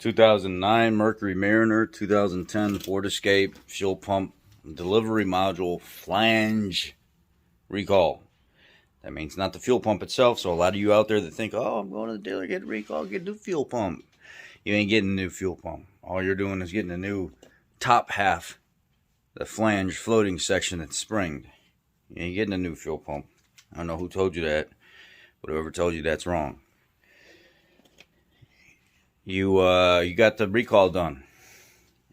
2009 Mercury Mariner, 2010 Ford Escape, fuel pump, delivery module, flange, recall. That means not the fuel pump itself, so a lot of you out there that think, oh, I'm going to the dealer, get a recall, get a new fuel pump. You ain't getting a new fuel pump. All you're doing is getting a new top half, the flange floating section that's springed. You ain't getting a new fuel pump. I don't know who told you that, but whoever told you that's wrong. You got the recall done,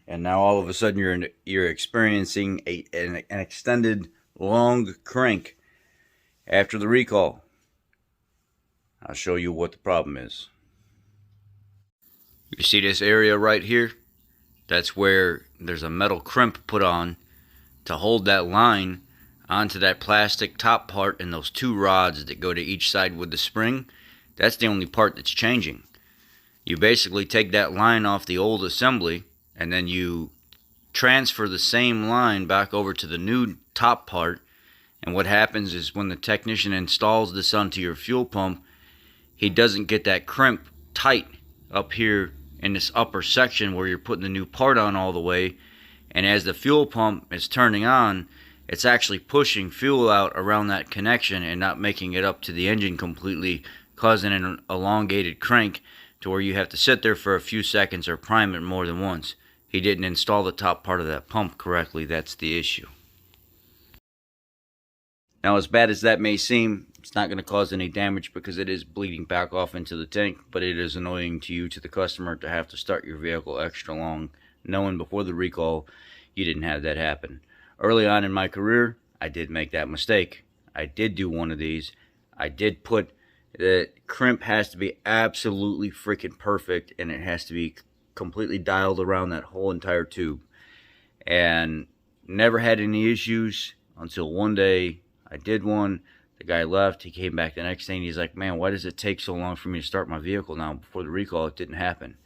and now all of a sudden you're experiencing an extended long crank after the recall. I'll show you what the problem is. You see this area right here? That's where there's a metal crimp put on to hold that line onto that plastic top part and those two rods that go to each side with the spring. That's the only part that's changing. You basically take that line off the old assembly and then you transfer the same line back over to the new top part. And what happens is when the technician installs this onto your fuel pump, he doesn't get that crimp tight up here in this upper section where you're putting the new part on all the way. And as the fuel pump is turning on, it's actually pushing fuel out around that connection and not making it up to the engine completely, causing an elongated crank to where you have to sit there for a few seconds or prime it more than once. He didn't install the top part of that pump correctly. That's the issue. Now, as bad as that may seem, it's not going to cause any damage because it is bleeding back off into the tank, but it is annoying to you, to the customer, to have to start your vehicle extra long, knowing before the recall you didn't have that happen. Early on in my career, I did make that mistake. I did do one of these. I did put the crimp has to be absolutely freaking perfect, and it has to be completely dialed around that whole entire tube. And never had any issues until one day I did one. The guy left. He came back the next day and he's like, man, why does it take so long for me to start my vehicle now? Before the recall, it didn't happen.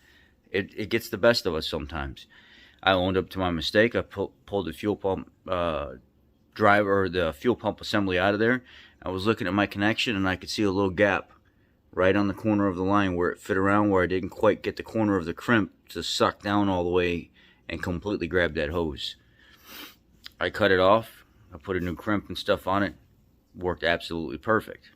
It gets the best of us sometimes. I owned up to my mistake. I pulled the fuel pump driver, or the fuel pump assembly out of there. I was looking at my connection and I could see a little gap right on the corner of the line where it fit around, where I didn't quite get the corner of the crimp to suck down all the way and completely grab that hose. I cut it off. I put a new crimp and stuff on it. Worked absolutely perfect.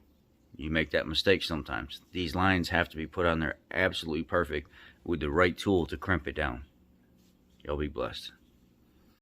You make that mistake sometimes. These lines have to be put on there absolutely perfect with the right tool to crimp it down. Y'all be blessed.